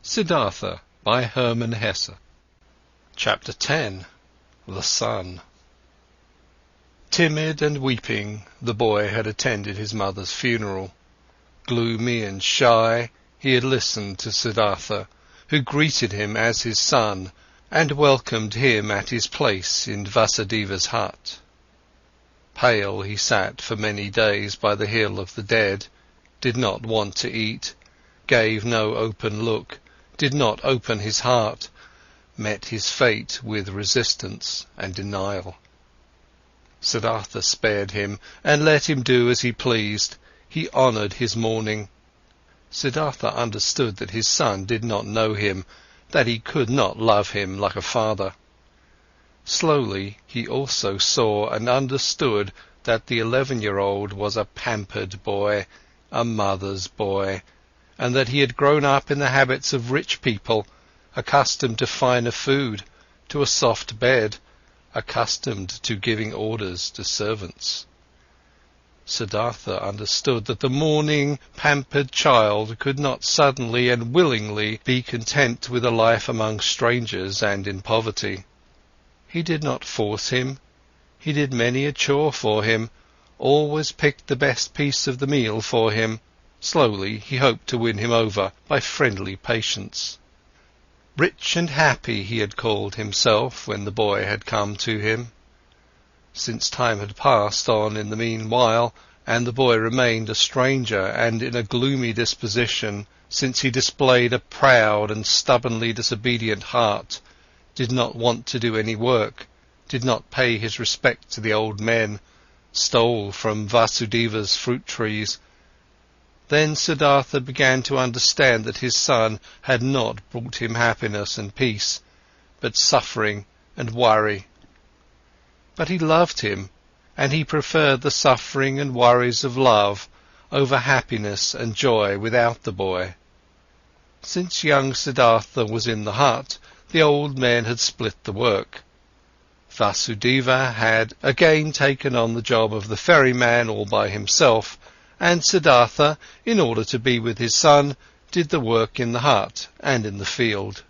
Siddhartha by Hermann Hesse. Chapter 10. The Sun. Timid and weeping, the boy had attended his mother's funeral. Gloomy and shy, he had listened to Siddhartha, who greeted him as his son and welcomed him at his place in Vasudeva's hut. Pale he sat for many days by the hill of the dead, did not want to eat, gave no open look, did not open his heart, met his fate with resistance and denial. Siddhartha spared him and let him do as he pleased. He honoured his mourning. Siddhartha understood that his son did not know him, that he could not love him like a father. Slowly he also saw and understood that the 11-year-old was a pampered boy, a mother's boy, and that he had grown up in the habits of rich people, accustomed to finer food, to a soft bed, accustomed to giving orders to servants. Siddhartha understood that the mourning, pampered child could not suddenly and willingly be content with a life among strangers and in poverty. He did not force him. He did many a chore for him, always picked the best piece of the meal for him. Slowly he hoped to win him over by friendly patience. Rich and happy he had called himself when the boy had come to him. Since time had passed on in the meanwhile, and the boy remained a stranger and in a gloomy disposition, since he displayed a proud and stubbornly disobedient heart, did not want to do any work, did not pay his respect to the old men, stole from Vasudeva's fruit trees, then Siddhartha began to understand that his son had not brought him happiness and peace, but suffering and worry. But he loved him, and he preferred the suffering and worries of love over happiness and joy without the boy. Since young Siddhartha was in the hut, the old men had split the work. Vasudeva had again taken on the job of the ferryman all by himself, and Siddhartha, in order to be with his son, did the work in the hut and in the field.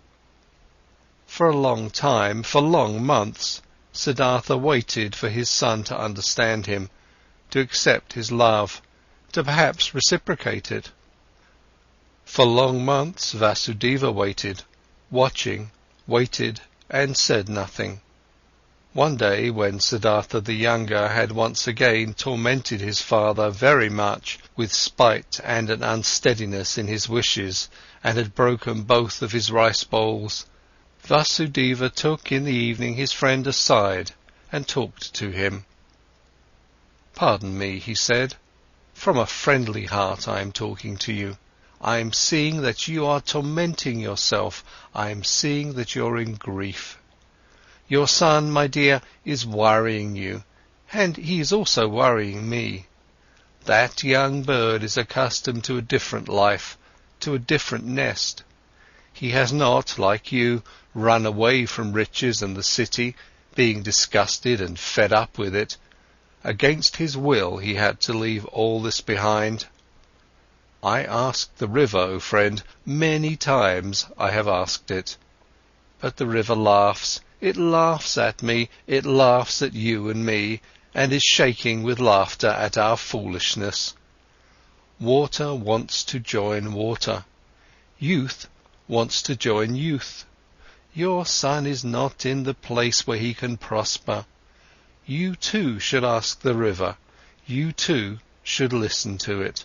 For a long time, for long months, Siddhartha waited for his son to understand him, to accept his love, to perhaps reciprocate it. For long months Vasudeva waited, watching, waited and said nothing. One day, when Siddhartha the younger had once again tormented his father very much with spite and an unsteadiness in his wishes, and had broken both of his rice bowls, Vasudeva took in the evening his friend aside and talked to him. "Pardon me," he said, "from a friendly heart I am talking to you. I am seeing that you are tormenting yourself, I am seeing that you're in grief. Your son, my dear, is worrying you, and he is also worrying me. That young bird is accustomed to a different life, to a different nest. He has not, like you, run away from riches and the city, being disgusted and fed up with it. Against his will he had to leave all this behind. I asked the river, O friend, many times I have asked it. But the river laughs. It laughs at me, it laughs at you and me, and is shaking with laughter at our foolishness. Water wants to join water. Youth wants to join youth. Your son is not in the place where he can prosper. You too should ask the river. You too should listen to it."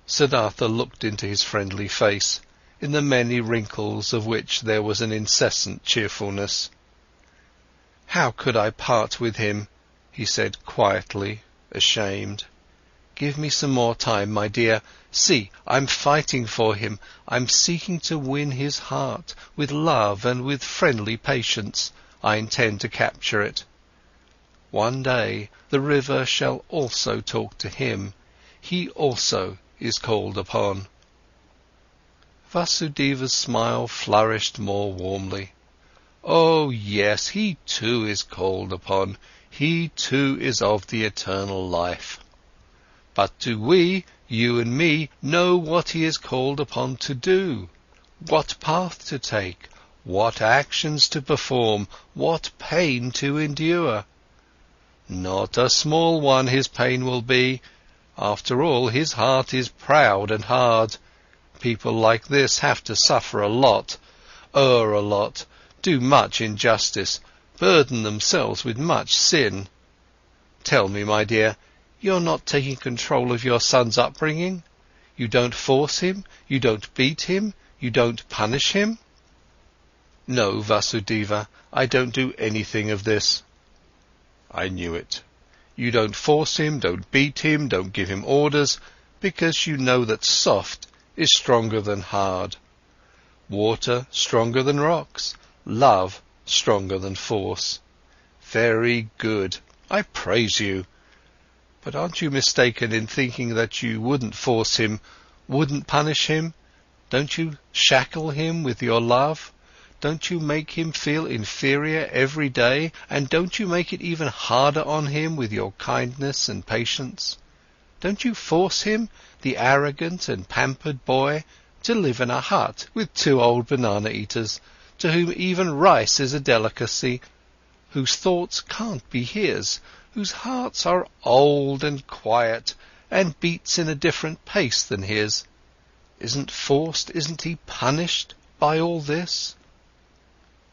Siddhartha looked into his friendly face, in the many wrinkles of which there was an incessant cheerfulness. "How could I part with him?" he said quietly, ashamed. "Give me some more time, my dear. See, I'm fighting for him, I'm seeking to win his heart, with love and with friendly patience, I intend to capture it. One day the river shall also talk to him, he also is called upon." Vasudeva's smile flourished more warmly. "Oh yes, he too is called upon, he too is of the eternal life. But do we, you and me, know what he is called upon to do? What path to take, what actions to perform, what pain to endure. Not a small one his pain will be. After all, his heart is proud and hard. People like this have to suffer a lot, err a lot, do much injustice, burden themselves with much sin. Tell me, my dear, you're not taking control of your son's upbringing? You don't force him, you don't beat him, you don't punish him? No, Vasudeva, I don't do anything of this. I knew it. You don't force him, don't beat him, don't give him orders, because you know that soft is stronger than hard. Water stronger than rocks, love stronger than force. Very good, I praise you. But aren't you mistaken in thinking that you wouldn't force him, wouldn't punish him? Don't you shackle him with your love? Don't you make him feel inferior every day, and don't you make it even harder on him with your kindness and patience? Don't you force him, the arrogant and pampered boy, to live in a hut with 2 old banana-eaters, to whom even rice is a delicacy, whose thoughts can't be his, whose hearts are old and quiet, and beats in a different pace than his? Isn't forced, isn't he punished by all this?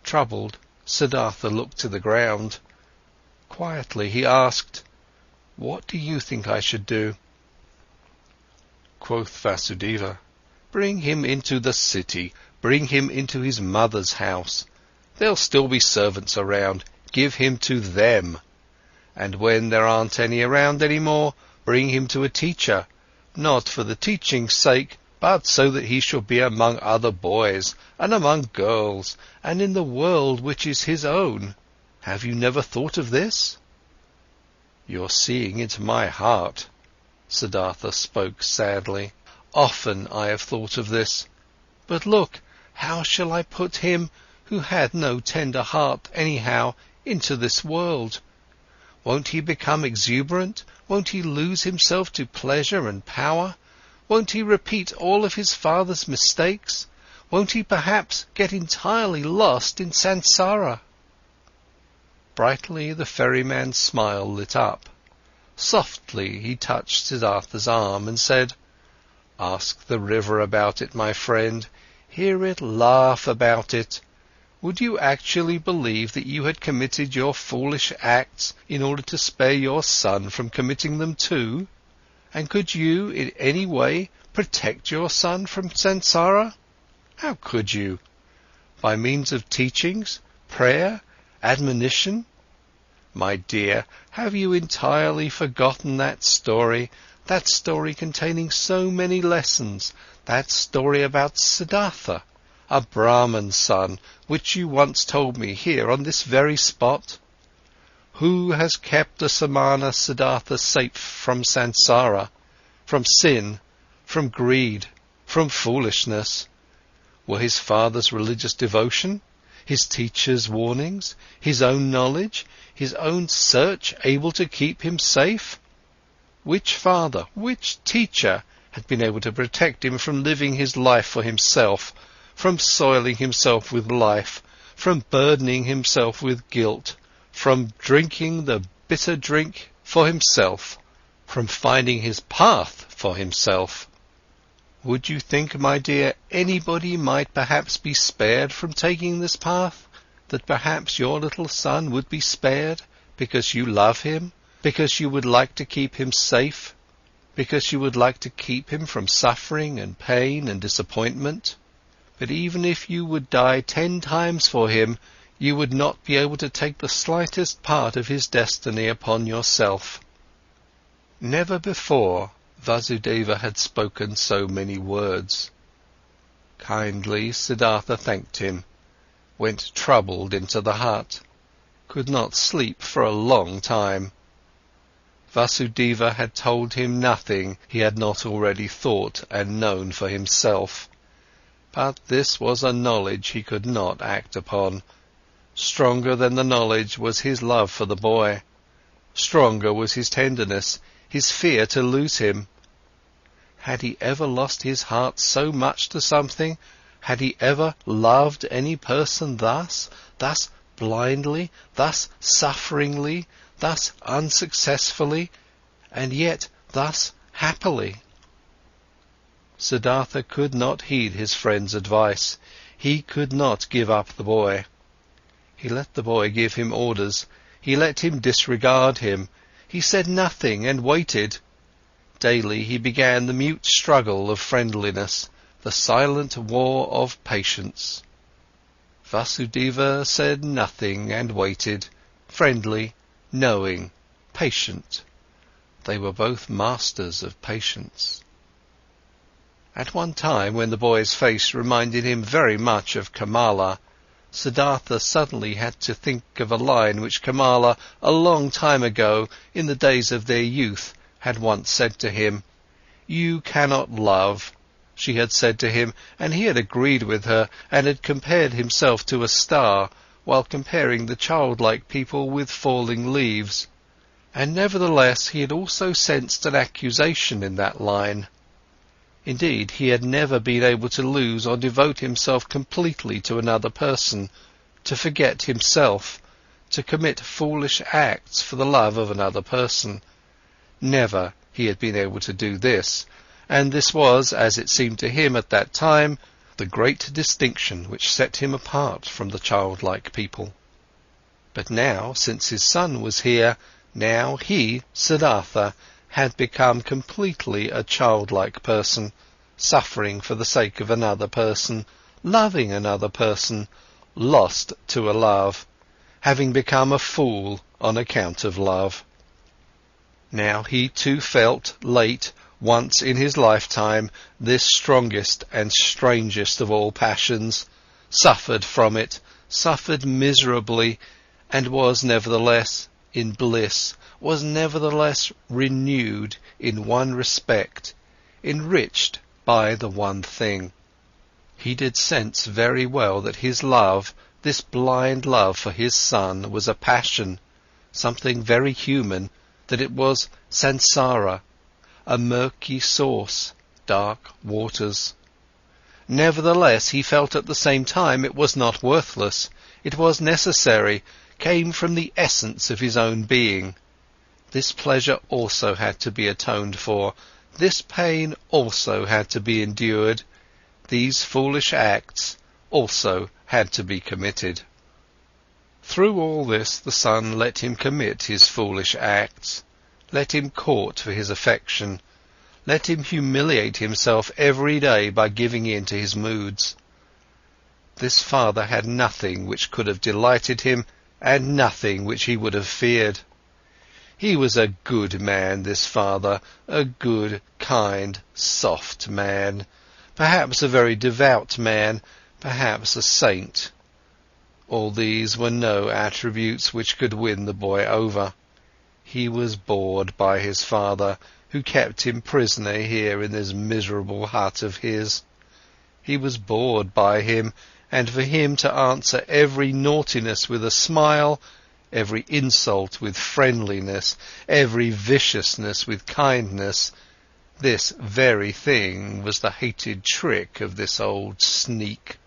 Troubled, Siddhartha looked to the ground. Quietly he asked, "What do you think I should do?" Quoth Vasudeva, "Bring him into the city, bring him into his mother's house. There'll still be servants around, give him to them. And when there aren't any around any more, bring him to a teacher, not for the teaching's sake, but so that he shall be among other boys, and among girls, and in the world which is his own. Have you never thought of this?" "You're seeing into my heart." Siddhartha spoke sadly. "Often I have thought of this. But look, how shall I put him, who had no tender heart anyhow, into this world? Won't he become exuberant? Won't he lose himself to pleasure and power? Won't he repeat all of his father's mistakes? Won't he perhaps get entirely lost in samsara?" Brightly the ferryman's smile lit up. Softly he touched Siddhartha's arm and said, "Ask the river about it, my friend. Hear it laugh about it. Would you actually believe that you had committed your foolish acts in order to spare your son from committing them too? And could you, in any way, protect your son from samsara? How could you? By means of teachings, prayer, admonition? My dear, have you entirely forgotten that story containing so many lessons, that story about Siddhartha, a Brahman's son, which you once told me here on this very spot? Who has kept the Samana Siddhartha safe from samsara, from sin, from greed, from foolishness? Were his father's religious devotion, his teacher's warnings, his own knowledge, his own search able to keep him safe? Which father, which teacher had been able to protect him from living his life for himself, from soiling himself with life, from burdening himself with guilt, from drinking the bitter drink for himself, from finding his path for himself? Would you think, my dear, anybody might perhaps be spared from taking this path? That perhaps your little son would be spared, because you love him, because you would like to keep him safe, because you would like to keep him from suffering and pain and disappointment? But even if you would die 10 times for him, you would not be able to take the slightest part of his destiny upon yourself." Never before Vasudeva had spoken so many words. Kindly Siddhartha thanked him, went troubled into the hut, could not sleep for a long time. Vasudeva had told him nothing he had not already thought and known for himself. But this was a knowledge he could not act upon. Stronger than the knowledge was his love for the boy. Stronger was his tenderness, his fear to lose him. Had he ever lost his heart so much to something? Had he ever loved any person thus blindly, thus sufferingly, thus unsuccessfully, and yet thus happily? Siddhartha could not heed his friend's advice. He could not give up the boy. He let the boy give him orders. He let him disregard him. He said nothing and waited. Daily he began the mute struggle of friendliness, the silent war of patience. Vasudeva said nothing and waited, friendly, knowing, patient. They were both masters of patience. At one time, when the boy's face reminded him very much of Kamala, Siddhartha suddenly had to think of a line which Kamala, a long time ago, in the days of their youth, had once said to him. "You cannot love," she had said to him, and he had agreed with her, and had compared himself to a star, while comparing the childlike people with falling leaves. And nevertheless he had also sensed an accusation in that line. Indeed, he had never been able to lose or devote himself completely to another person, to forget himself, to commit foolish acts for the love of another person. Never he had been able to do this, and this was, as it seemed to him at that time, the great distinction which set him apart from the childlike people. But now, since his son was here, now he, Siddhartha, had become completely a childlike person, suffering for the sake of another person, loving another person, lost to a love, having become a fool on account of love. Now he too felt, late, once in his lifetime, this strongest and strangest of all passions, suffered from it, suffered miserably, and was nevertheless in bliss, was nevertheless renewed in one respect, enriched by the one thing. He did sense very well that his love, this blind love for his son, was a passion, something very human, that it was samsara, a murky source, dark waters. Nevertheless, he felt at the same time it was not worthless, it was necessary, came from the essence of his own being. This pleasure also had to be atoned for, this pain also had to be endured, these foolish acts also had to be committed. Through all this the son let him commit his foolish acts, let him court for his affection, let him humiliate himself every day by giving in to his moods. This father had nothing which could have delighted him, and nothing which he would have feared. He was a good man, this father, a good, kind, soft man, perhaps a very devout man, perhaps a saint. All these were no attributes which could win the boy over. He was bored by his father, who kept him prisoner here in this miserable hut of his. He was bored by him, and for him to answer every naughtiness with a smile, every insult with friendliness, every viciousness with kindness, this very thing was the hated trick of this old sneak.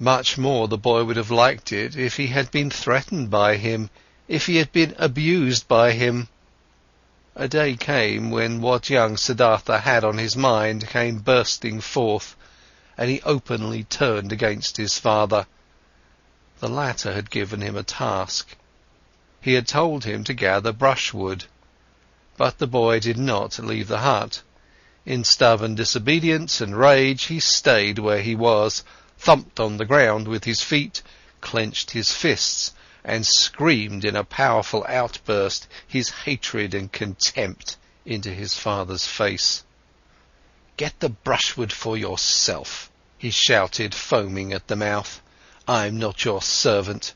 Much more the boy would have liked it if he had been threatened by him, if he had been abused by him. A day came when what young Siddhartha had on his mind came bursting forth, and he openly turned against his father. The latter had given him a task. He had told him to gather brushwood. But the boy did not leave the hut. In stubborn disobedience and rage he stayed where he was, thumped on the ground with his feet, clenched his fists, and screamed in a powerful outburst his hatred and contempt into his father's face. "Get the brushwood for yourself," he shouted, foaming at the mouth. "I'm not your servant.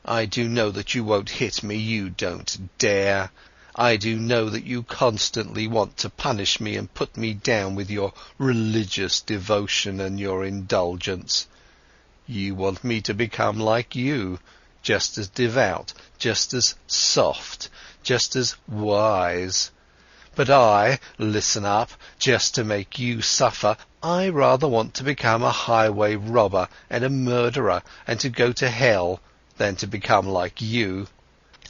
I do know that you won't hit me, you don't dare. I do know that you constantly want to punish me and put me down with your religious devotion and your indulgence. You want me to become like you, just as devout, just as soft, just as wise. But I, listen up, just to make you suffer, I rather want to become a highway robber and a murderer and to go to hell than to become like you.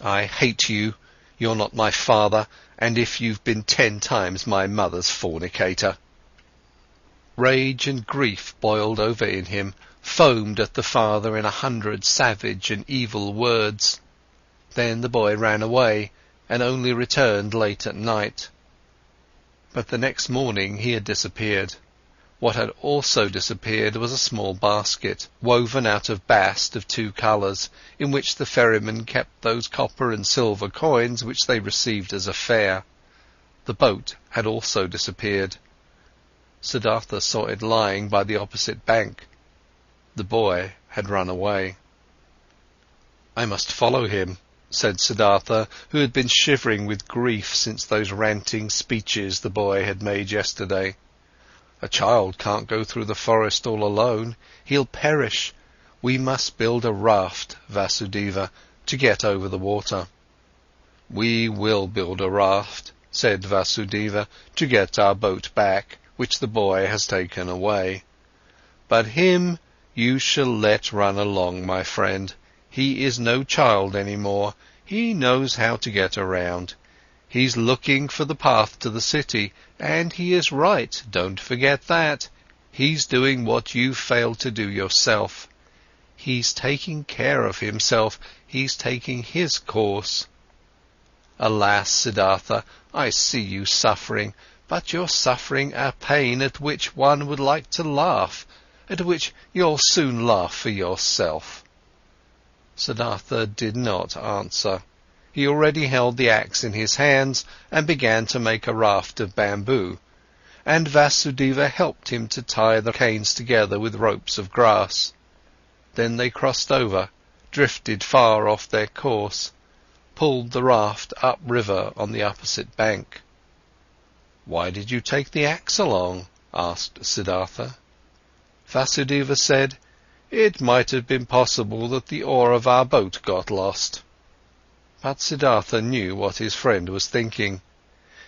I hate you. You're not my father, and if you've been 10 times my mother's fornicator." Rage and grief boiled over in him, foamed at the father in 100 savage and evil words. Then the boy ran away, and only returned late at night. But the next morning he had disappeared. What had also disappeared was a small basket, woven out of bast of 2 colours, in which the ferrymen kept those copper and silver coins which they received as a fare. The boat had also disappeared. Siddhartha saw it lying by the opposite bank. The boy had run away. "I must follow him," said Siddhartha, who had been shivering with grief since those ranting speeches the boy had made yesterday. "A child can't go through the forest all alone. He'll perish. We must build a raft, Vasudeva, to get over the water." "We will build a raft," said Vasudeva, "to get our boat back, which the boy has taken away. But him you shall let run along, my friend. He is no child any more. He knows how to get around. He's looking for the path to the city, and he is right, don't forget that. He's doing what you've failed to do yourself. He's taking care of himself, he's taking his course. Alas, Siddhartha, I see you suffering, but you're suffering a pain at which one would like to laugh, at which you'll soon laugh for yourself." Siddhartha did not answer. He already held the axe in his hands and began to make a raft of bamboo, and Vasudeva helped him to tie the canes together with ropes of grass. Then they crossed over, drifted far off their course, pulled the raft upriver on the opposite bank. "Why did you take the axe along?" asked Siddhartha. Vasudeva said, "It might have been possible that the oar of our boat got lost." But Siddhartha knew what his friend was thinking.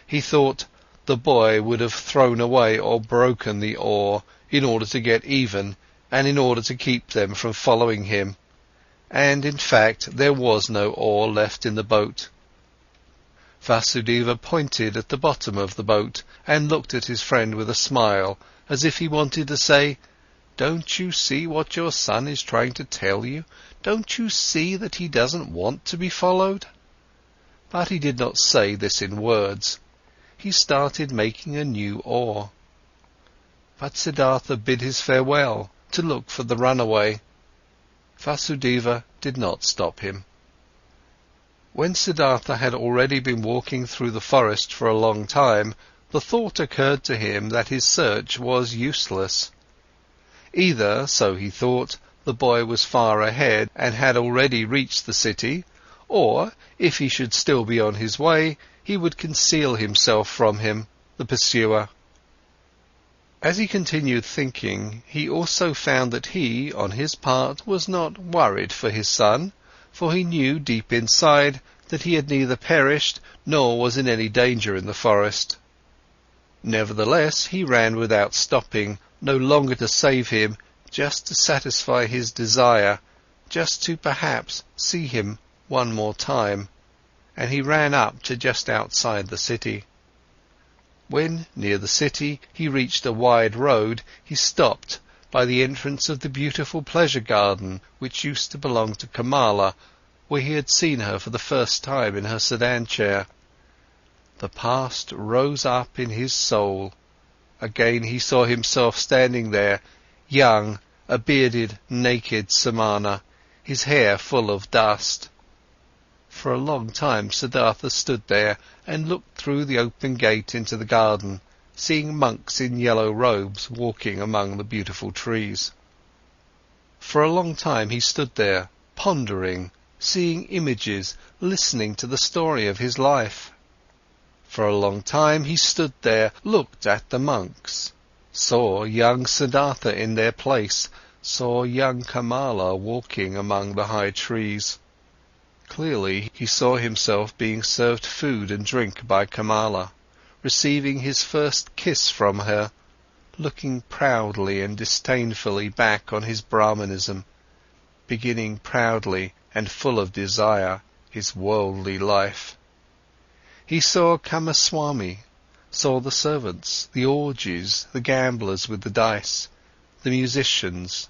He thought the boy would have thrown away or broken the oar in order to get even and in order to keep them from following him. And in fact there was no oar left in the boat. Vasudeva pointed at the bottom of the boat and looked at his friend with a smile, as if he wanted to say, "Don't you see what your son is trying to tell you? Don't you see that he doesn't want to be followed?" But he did not say this in words. He started making a new oar. But Siddhartha bid his farewell to look for the runaway. Vasudeva did not stop him. When Siddhartha had already been walking through the forest for a long time, the thought occurred to him that his search was useless. Either, so he thought, the boy was far ahead and had already reached the city, or, if he should still be on his way, he would conceal himself from him, the pursuer. As he continued thinking, he also found that he, on his part, was not worried for his son, for he knew deep inside that he had neither perished nor was in any danger in the forest. Nevertheless, he ran without stopping, no longer to save him, just to satisfy his desire, just to perhaps see him one more time, and he ran up to just outside the city. When near the city he reached a wide road, he stopped by the entrance of the beautiful pleasure garden which used to belong to Kamala, where he had seen her for the first time in her sedan chair. The past rose up in his soul. Again he saw himself standing there, young, a bearded, naked Samana, his hair full of dust. For a long time Siddhartha stood there and looked through the open gate into the garden, seeing monks in yellow robes walking among the beautiful trees. For a long time he stood there, pondering, seeing images, listening to the story of his life. For a long time he stood there, looked at the monks, saw young Siddhartha in their place, saw young Kamala walking among the high trees. Clearly he saw himself being served food and drink by Kamala, receiving his first kiss from her, looking proudly and disdainfully back on his Brahmanism, beginning proudly and full of desire his worldly life. He saw Kamaswami, saw the servants, the orgies, the gamblers with the dice, the musicians,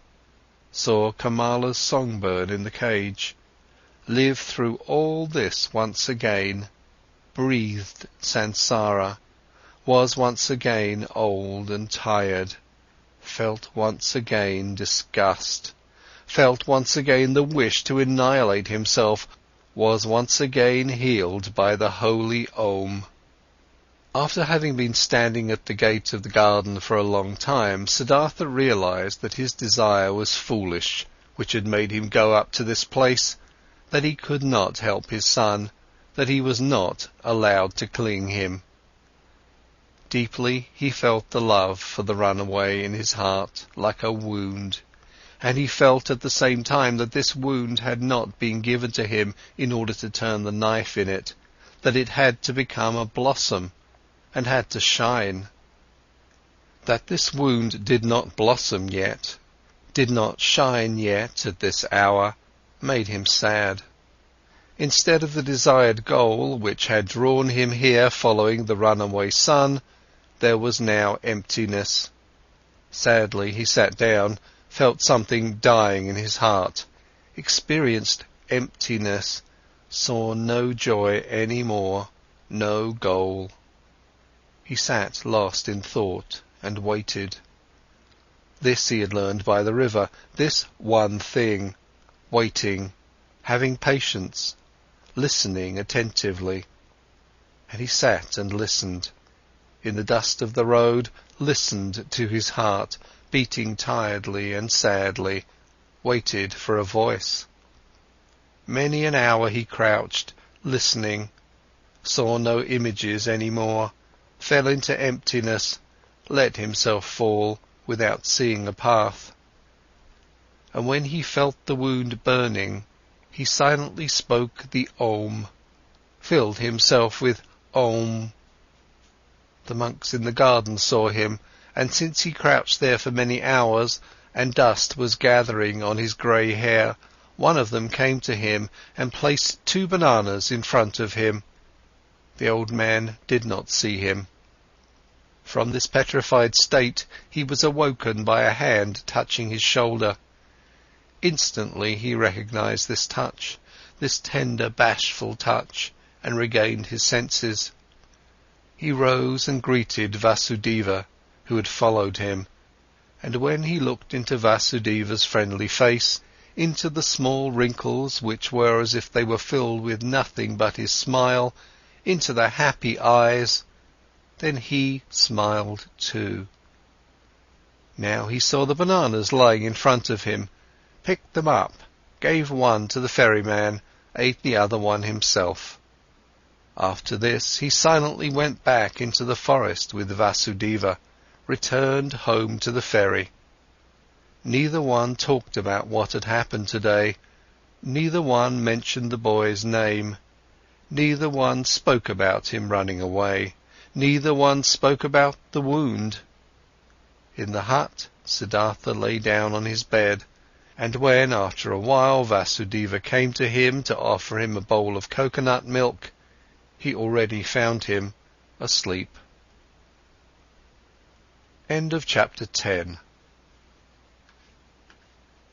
saw Kamala's songbird in the cage, lived through all this once again, breathed samsara, was once again old and tired, felt once again disgust, felt once again the wish to annihilate himself, was once again healed by the holy Om. After having been standing at the gate of the garden for a long time, Siddhartha realized that his desire was foolish, which had made him go up to this place, that he could not help his son, that he was not allowed to cling him. Deeply he felt the love for the runaway in his heart like a wound, and he felt at the same time that this wound had not been given to him in order to turn the knife in it, that it had to become a blossom and had to shine. That this wound did not blossom yet, did not shine yet at this hour, made him sad. Instead of the desired goal which had drawn him here following the runaway son, there was now emptiness. Sadly he sat down, felt something dying in his heart, experienced emptiness, saw no joy any more, no goal. He sat lost in thought and waited. This he had learned by the river, this one thing, waiting, having patience, listening attentively. And he sat and listened. In the dust of the road, listened to his heart, beating tiredly and sadly, waited for a voice. Many an hour he crouched, listening, saw no images any more, fell into emptiness, let himself fall without seeing a path. And when he felt the wound burning, he silently spoke the Om, filled himself with Om. The monks in the garden saw him, and since he crouched there for many hours, and dust was gathering on his grey hair, one of them came to him and placed 2 bananas in front of him. The old man did not see him. From this petrified state he was awoken by a hand touching his shoulder. Instantly he recognized this touch, this tender, bashful touch, and regained his senses. He rose and greeted Vasudeva, who had followed him, and when he looked into Vasudeva's friendly face, into the small wrinkles which were as if they were filled with nothing but his smile, into the happy eyes, then he smiled too. Now he saw the bananas lying in front of him, picked them up, gave one to the ferryman, ate the other one himself. After this he silently went back into the forest with Vasudeva, returned home to the ferry. Neither one talked about what had happened today, neither one mentioned the boy's name, neither one spoke about him running away, neither one spoke about the wound. In the hut, Siddhartha lay down on his bed, and when after a while Vasudeva came to him to offer him a bowl of coconut milk, he already found him asleep. End of chapter 10.